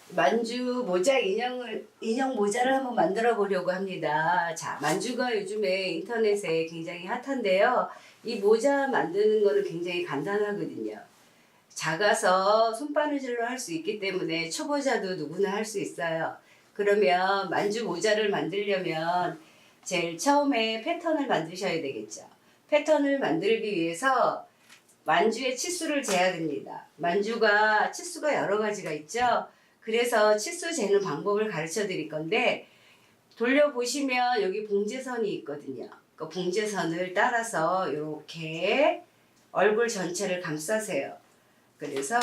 만주 모자 인형 모자를 한번 만들어 보려고 합니다. 자, 만주가 요즘에 인터넷에 굉장히 핫한데요. 이 모자 만드는 거는 굉장히 간단하거든요. 작아서 손바느질로 할 수 있기 때문에 초보자도 누구나 할 수 있어요. 그러면 만주 모자를 만들려면 제일 처음에 패턴을 만드셔야 되겠죠. 패턴을 만들기 위해서 만주의 치수를 재야 됩니다. 만주가 치수가 여러 가지가 있죠. 그래서 치수 재는 방법을 가르쳐 드릴 건데, 돌려보시면 여기 봉제선이 있거든요. 그 봉제선을 따라서 이렇게 얼굴 전체를 감싸세요. 그래서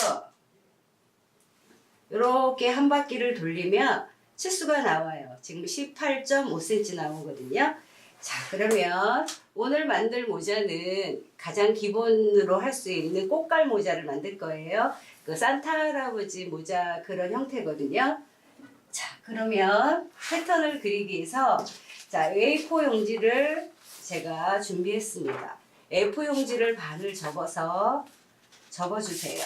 이렇게 한 바퀴를 돌리면 치수가 나와요. 지금 18.5cm 나오거든요. 자, 그러면 오늘 만들 모자는 가장 기본으로 할 수 있는 꽃갈 모자를 만들 거예요. 그 산타 할아버지 모자 그런 형태거든요. 자, 그러면 패턴을 그리기 위해서 자, A4 용지를 제가 준비했습니다. A4 용지를 반을 접어주세요.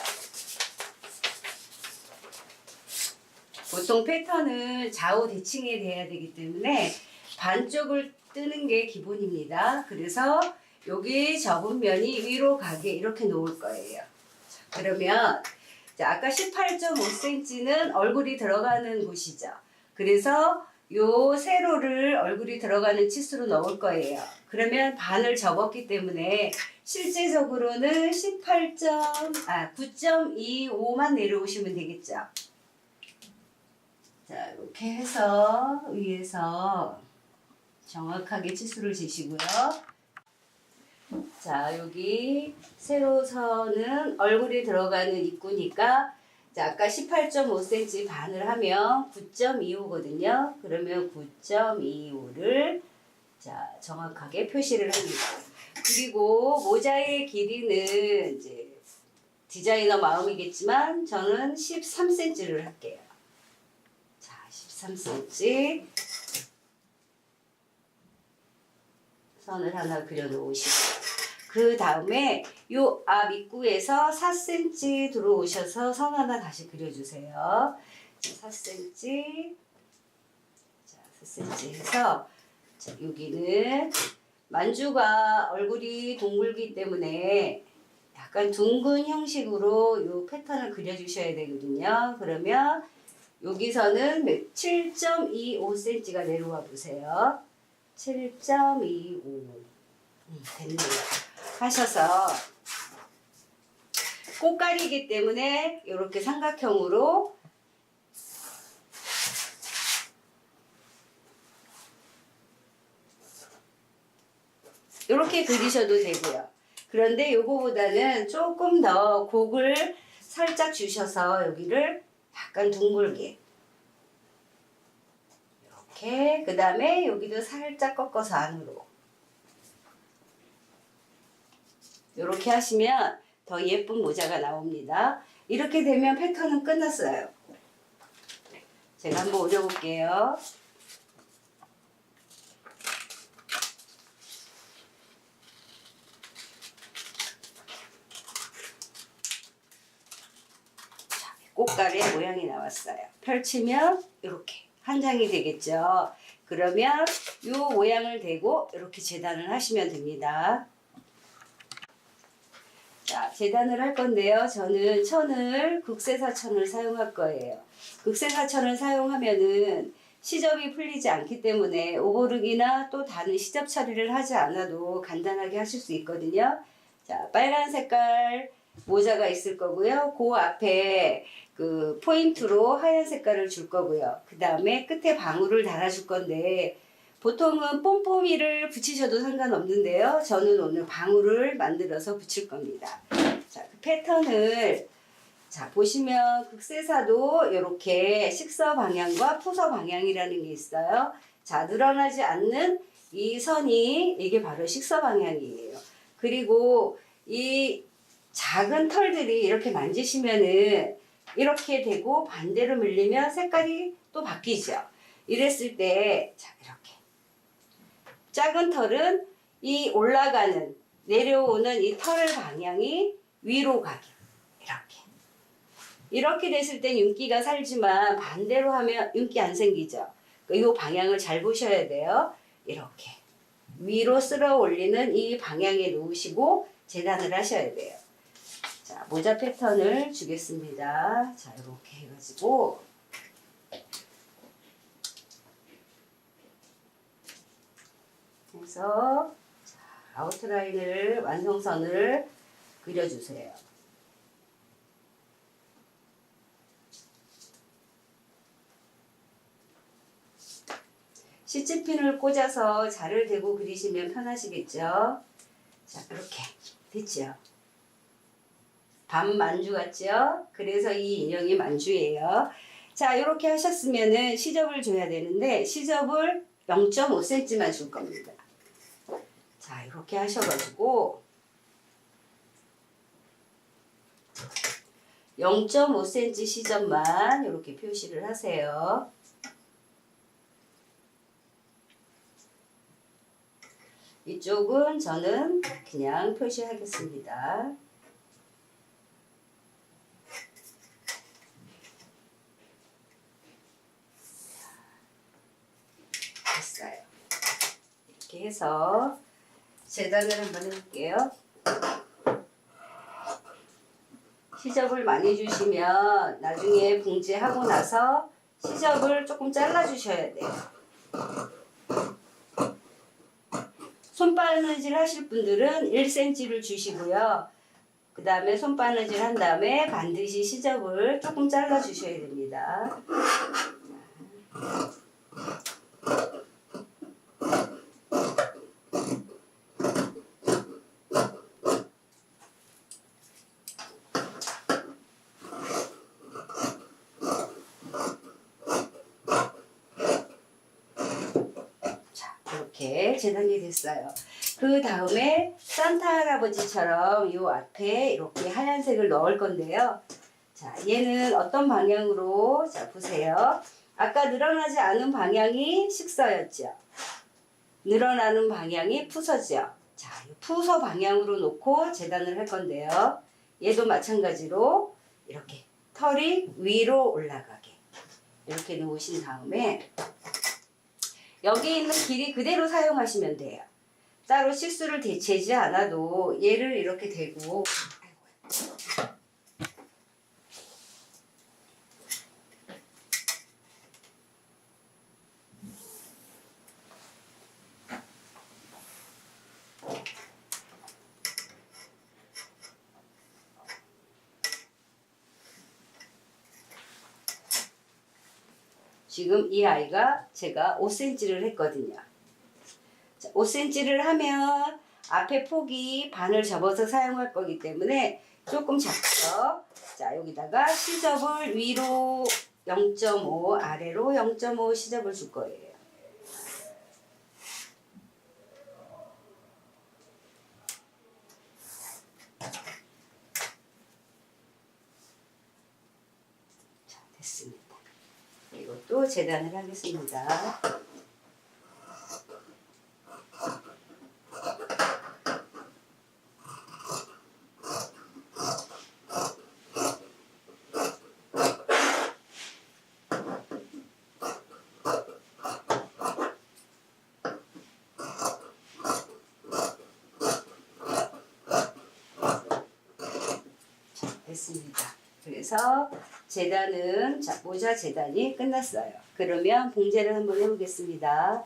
보통 패턴은 좌우 대칭이 돼야 되기 때문에 반쪽을 뜨는 게 기본입니다. 그래서 여기 접은 면이 위로 가게 이렇게 놓을 거예요. 자, 그러면 자, 아까 18.5cm는 얼굴이 들어가는 곳이죠. 그래서 요 세로를 얼굴이 들어가는 치수로 넣을 거예요. 그러면 반을 접었기 때문에 실제적으로는 9.25만 내려오시면 되겠죠. 자, 이렇게 해서 위에서 정확하게 치수를 재시고요. 자, 여기 세로선은 얼굴이 들어가는 입구니까 자, 아까 18.5cm 반을 하면 9.25거든요. 그러면 9.25를 자, 정확하게 표시를 합니다. 그리고 모자의 길이는 이제 디자이너 마음이겠지만 저는 13cm를 할게요. 자, 13cm 선을 하나 그려 놓으시고 그 다음에 요 앞 입구에서 4cm 들어오셔서 선 하나 다시 그려주세요. 4cm 자, 4cm 해서 자, 여기는 만주가 얼굴이 둥글기 때문에 약간 둥근 형식으로 요 패턴을 그려주셔야 되거든요. 그러면 여기서는 7.25cm가 내려와 보세요. 7.25 됐네요. 하셔서 꽃갈이기 때문에 이렇게 삼각형으로 이렇게 그리셔도 되고요. 그런데 요거보다는 조금 더 곡을 살짝 주셔서 여기를 약간 둥글게 이렇게 그 다음에 여기도 살짝 꺾어서 안으로 이렇게 하시면 더 예쁜 모자가 나옵니다. 이렇게 되면 패턴은 끝났어요. 제가 한번 올려볼게요. 자, 꽃갈의 모양이 나왔어요. 펼치면 이렇게 한 장이 되겠죠. 그러면 이 모양을 대고 이렇게 재단을 하시면 됩니다. 자, 재단을 할 건데요. 저는 천을 극세사천을 사용할 거예요. 극세사천을 사용하면은 시접이 풀리지 않기 때문에 오버룩이나 또 다른 시접 처리를 하지 않아도 간단하게 하실 수 있거든요. 자, 빨간 색깔 모자가 있을 거고요. 그 앞에 그 포인트로 하얀 색깔을 줄 거고요. 그 다음에 끝에 방울을 달아줄 건데 보통은 뽐뿌미를 붙이셔도 상관없는데요. 저는 오늘 방울을 만들어서 붙일 겁니다. 자, 그 패턴을 자 보시면 극세사도 이렇게 식서 방향과 푸서 방향이라는 게 있어요. 자, 늘어나지 않는 이 선이 이게 바로 식서 방향이에요. 그리고 이 작은 털들이 이렇게 만지시면은 이렇게 되고 반대로 밀리면 색깔이 또 바뀌죠. 이랬을 때 자, 이렇게 작은 털은 이 올라가는 내려오는 이 털 방향이 위로 가게 이렇게 이렇게 됐을 땐 윤기가 살지만 반대로 하면 윤기 안 생기죠. 이 방향을 잘 보셔야 돼요. 이렇게 위로 쓸어 올리는 이 방향에 놓으시고 재단을 하셔야 돼요. 자, 모자 패턴을 주겠습니다. 자, 이렇게 해가지고 해서 자, 아웃라인을 완성선을 그려주세요. 시치핀을 꽂아서 자를 대고 그리시면 편하시겠죠? 자, 이렇게 됐죠? 반 만주 같죠? 그래서 이 인형이 만주예요. 자, 이렇게 하셨으면은 시접을 줘야 되는데 시접을 0.5cm만 줄 겁니다. 자, 이렇게 하셔가지고 0.5cm 시접만 이렇게 표시를 하세요. 이쪽은 저는 그냥 표시하겠습니다. 됐어요. 이렇게 해서 재단을 한번 해볼게요. 시접을 많이 주시면 나중에 붕지하고 나서 시접을 조금 잘라 주셔야 돼요. 손바느질 하실 분들은 1cm를 주시고요. 그 다음에 손바느질 한 다음에 반드시 시접을 조금 잘라 주셔야 됩니다. 이렇게 재단이 됐어요. 그 다음에 산타 할아버지처럼 이 앞에 이렇게 하얀색을 넣을 건데요. 자, 얘는 어떤 방향으로, 자, 보세요. 아까 늘어나지 않은 방향이 식서였죠. 늘어나는 방향이 푸서죠. 자, 푸서 방향으로 놓고 재단을 할 건데요. 얘도 마찬가지로 이렇게 털이 위로 올라가게 이렇게 놓으신 다음에 여기 있는 길이 그대로 사용하시면 돼요. 따로 실수를 재지 않아도 얘를 이렇게 대고 지금 이 아이가 제가 5cm를 했거든요. 5cm를 하면 앞에 폭이 반을 접어서 사용할 거기 때문에 조금 작죠. 자, 여기다가 시접을 위로 0.5 아래로 0.5 시접을 줄 거예요. 자, 됐습니다. 이것도 재단을 하겠습니다. 됐습니다. 그래서 재단은 자, 모자 재단이 끝났어요. 그러면 봉제를 한번 해보겠습니다.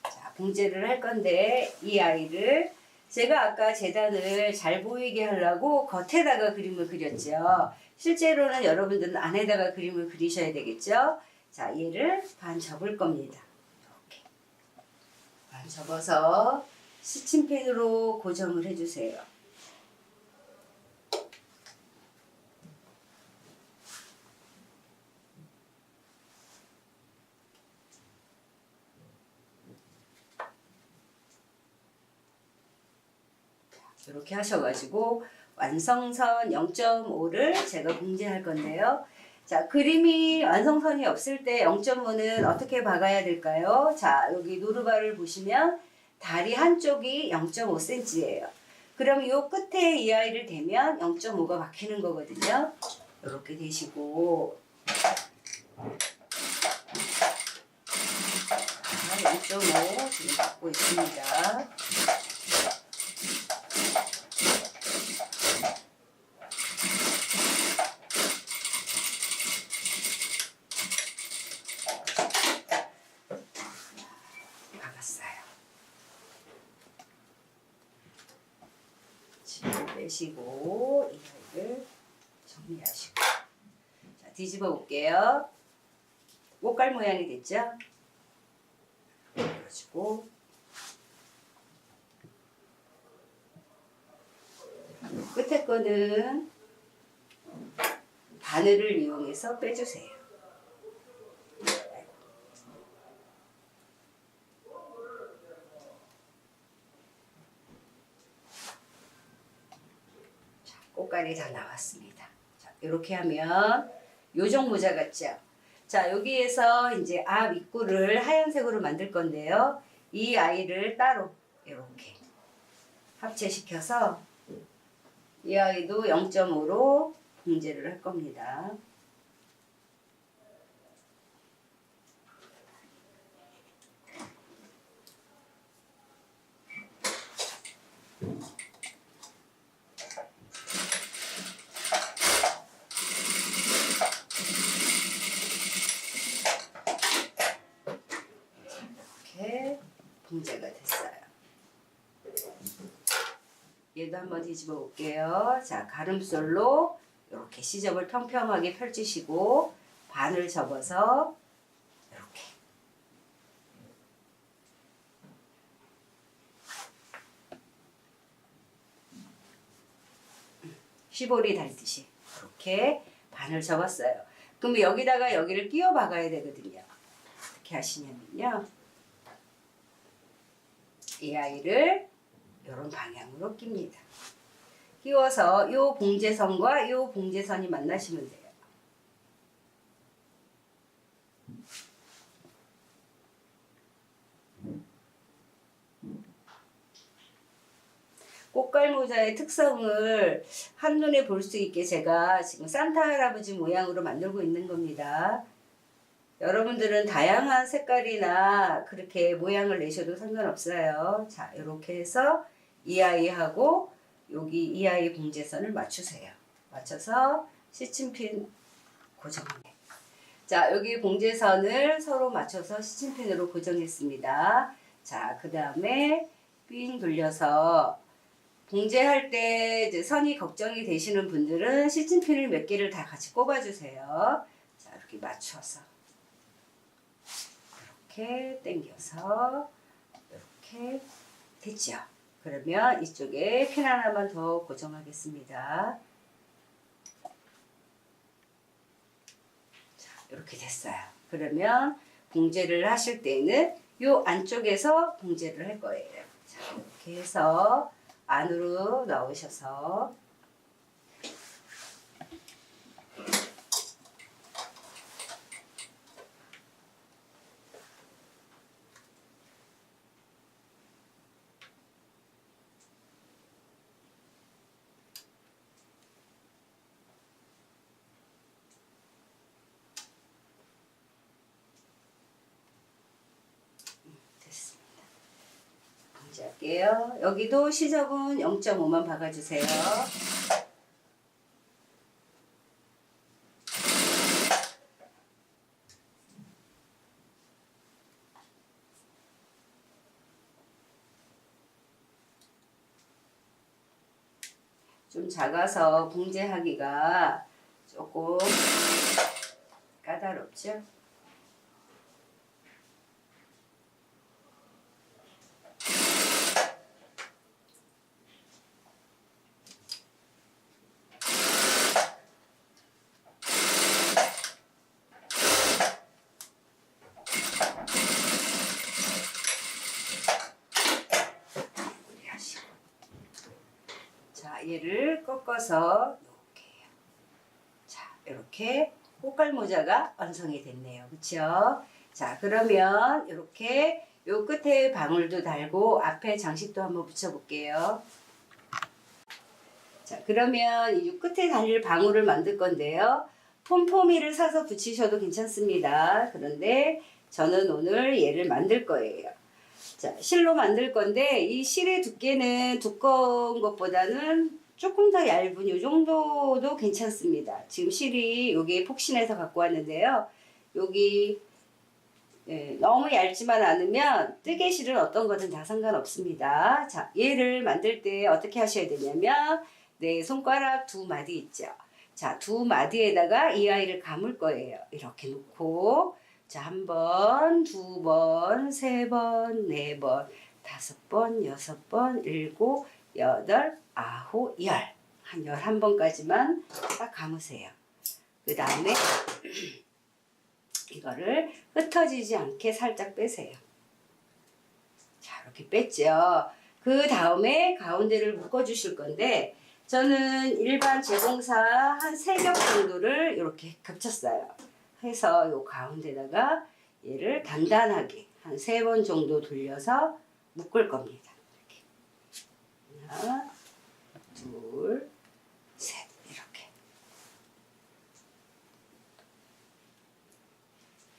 자, 봉제를 할 건데 이 아이를 제가 아까 재단을 잘 보이게 하려고 겉에다가 그림을 그렸죠. 실제로는 여러분들은 안에다가 그림을 그리셔야 되겠죠. 자, 얘를 반 접을 겁니다. 이렇게 반 접어서 스친펜으로 고정을 해주세요. 이렇게 하셔가지고 완성선 0.5를 제가 봉제할 건데요. 자, 그림이 완성선이 없을 때 0.5는 어떻게 박아야 될까요? 자, 여기 노루발을 보시면 다리 한쪽이 0.5cm예요. 그럼 요 끝에 이 아이를 대면 0.5가 막히는 거거든요. 이렇게 대시고 0.5 지금 받고 있습니다. 빼시고 이 아이를 정리하시고 자, 뒤집어 볼게요. 꽃갈 모양이 됐죠? 그래가지고 끝에 거는 바늘을 이용해서 빼주세요. 꽃갈이 다 나왔습니다. 자, 이렇게 하면 요정 모자 같죠? 자, 여기에서 이제 앞 입구를 하얀색으로 만들 건데요. 이 아이를 따로 이렇게 합체시켜서 이 아이도 0.5로 봉제를 할 겁니다. 봉제가 됐어요. 얘도 한번 뒤집어 볼게요. 자, 가름솔로 이렇게 시접을 평평하게 펼치시고 반을 접어서 이렇게 시보리 달듯이 이렇게 반을 접었어요. 그럼 여기다가 여기를 끼워 박아야 되거든요. 어떻게 하시냐면요. 이 아이를 이런 방향으로 낍니다. 끼워서 이 봉제선과 이 봉제선이 만나시면 돼요. 꽃갈모자의 특성을 한눈에 볼 수 있게 제가 지금 산타 할아버지 모양으로 만들고 있는 겁니다. 여러분들은 다양한 색깔이나 그렇게 모양을 내셔도 상관없어요. 자, 이렇게 해서 이 아이하고 여기 이 아이 봉제선을 맞추세요. 맞춰서 시침핀 고정해. 자, 여기 봉제선을 서로 맞춰서 시침핀으로 고정했습니다. 자, 그 다음에 삥 돌려서 봉제할 때 이제 선이 걱정이 되시는 분들은 시침핀을 몇 개를 다 같이 꼽아주세요. 자, 이렇게 맞춰서 이렇게 당겨서 이렇게 됐죠. 그러면 이쪽에 핀 하나만 더 고정하겠습니다. 자, 이렇게 됐어요. 그러면 봉제를 하실 때는 이 안쪽에서 봉제를 할 거예요. 자, 이렇게 해서 안으로 넣으셔서 할게요. 여기도 시접은 0.5만 박아주세요. 좀 작아서 봉제하기가 조금 까다롭죠? 자, 얘를 꺾어서 놓을게요. 자, 이렇게 꽃갈 모자가 완성이 됐네요. 그쵸? 자, 그러면 이렇게 요 끝에 방울도 달고 앞에 장식도 한번 붙여 볼게요. 자, 그러면 이 끝에 달릴 방울을 만들 건데요. 폼포미를 사서 붙이셔도 괜찮습니다. 그런데 저는 오늘 얘를 만들 거예요. 자, 실로 만들 건데 이 실의 두께는 두꺼운 것보다는 조금 더 얇은 이 정도도 괜찮습니다. 지금 실이 여기 폭신해서 갖고 왔는데요. 여기 너무 얇지만 않으면 뜨개실은 어떤 거든 다 상관없습니다. 자, 얘를 만들 때 어떻게 하셔야 되냐면 손가락 두 마디 있죠. 자, 두 마디에다가 이 아이를 감을 거예요. 이렇게 놓고 자, 1번, 2번, 3번, 4번, 5번, 6번, 7, 8, 9, 10. 한 11번까지만 딱 감으세요. 그 다음에 이거를 흩어지지 않게 살짝 빼세요. 자, 이렇게 뺐죠. 그 다음에 가운데를 묶어 주실 건데 저는 일반 재봉사 한 3겹 정도를 이렇게 겹쳤어요. 해서 요 가운데다가 얘를 단단하게 한 3번 정도 돌려서 묶을 겁니다. 이렇게. 하나, 둘, 셋. 이렇게.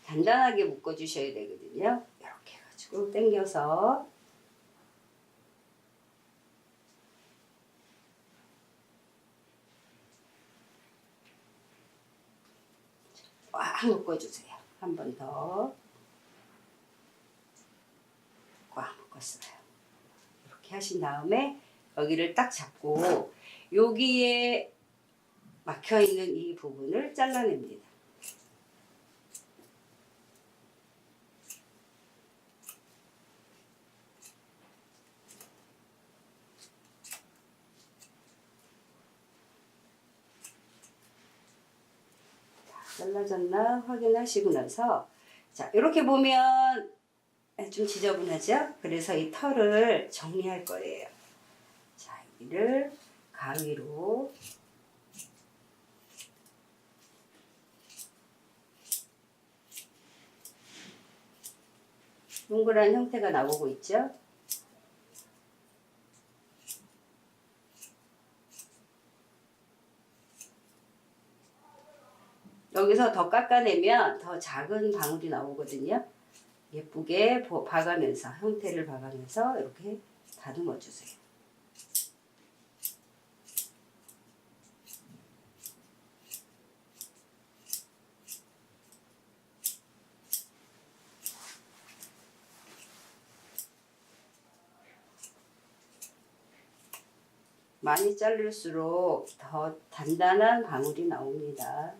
단단하게 묶어 주셔야 되거든요. 이렇게 해가지고 당겨서 꽉 묶어주세요. 한 번 더. 꽉 묶었어요. 이렇게 하신 다음에 여기를 딱 잡고 여기에 막혀있는 이 부분을 잘라냅니다. 잘라졌나 확인하시고 나서 자, 이렇게 보면 좀 지저분하죠? 그래서 이 털을 정리할 거예요. 자, 여기를 가위로 동그란 형태가 나오고 있죠? 여기서 더 깎아내면 더 작은 방울이 나오거든요. 예쁘게 봐가면서 형태를 봐가면서 이렇게 다듬어 주세요. 많이 자를수록 더 단단한 방울이 나옵니다.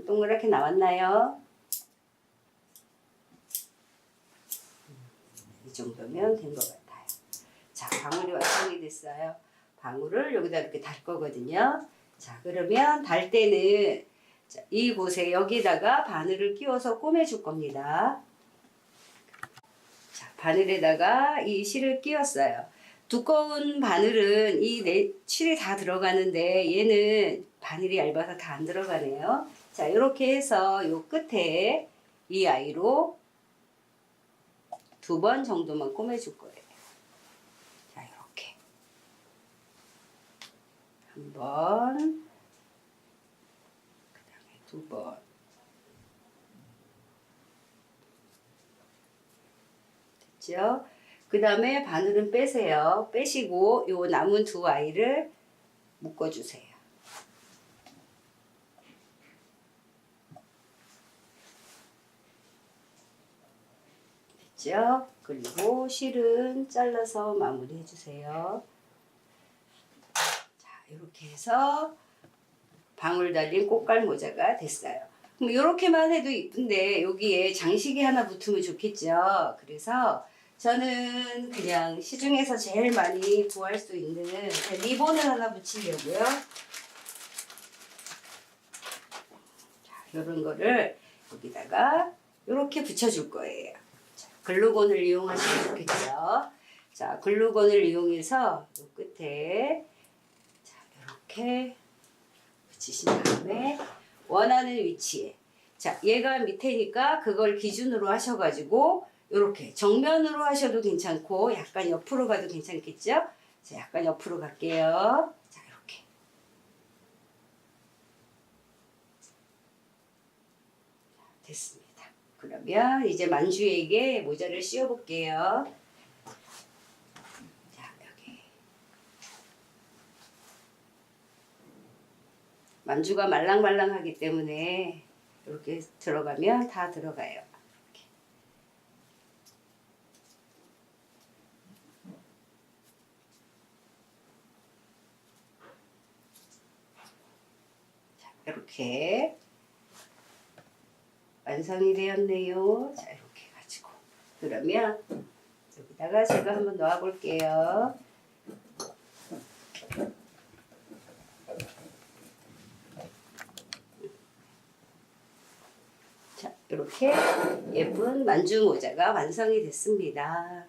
동그랗게 나왔나요? 이 정도면 된 것 같아요. 자, 방울이 완성이 됐어요. 방울을 여기다 이렇게 달 거거든요. 자, 그러면 달 때는 자, 이곳에 여기다가 바늘을 끼워서 꼬매줄 겁니다. 자, 바늘에다가 이 실을 끼웠어요. 두꺼운 바늘은 이 실이 다 들어가는데 얘는 바늘이 얇아서 다 안 들어가네요. 자, 이렇게 해서 요 끝에 이 아이로 2번 정도만 꼬매줄 거예요. 자, 이렇게. 1번, 그 다음에 2번. 됐죠? 그 다음에 바늘은 빼세요. 빼시고 요 남은 2 아이를 묶어주세요. 됐죠? 그리고 실은 잘라서 마무리 해주세요. 자, 이렇게 해서 방울 달린 꽃갈 모자가 됐어요. 그럼 이렇게만 해도 이쁜데 여기에 장식이 하나 붙으면 좋겠죠? 그래서 저는 그냥 시중에서 제일 많이 구할 수 있는 리본을 하나 붙이려고요. 자, 이런 거를 여기다가 이렇게 붙여줄 거예요. 자, 글루건을 이용하시면 좋겠죠. 자, 글루건을 이용해서 이 끝에 이렇게 붙이신 다음에 원하는 위치에, 자 얘가 밑에니까 그걸 기준으로 하셔가지고 이렇게 정면으로 하셔도 괜찮고 약간 옆으로 가도 괜찮겠죠? 자 약간 옆으로 갈게요. 자 이렇게 됐습니다. 그러면 이제 만주에게 모자를 씌워 볼게요. 자 여기 만주가 말랑말랑하기 때문에 이렇게 들어가면 다 들어가요. 이렇게. 자, 이렇게 완성이 되었네요. 자, 이렇게 가지고 그러면 여기다가 제가 한번 놓아 볼게요. 자, 이렇게 예쁜 만주 모자가 완성이 됐습니다.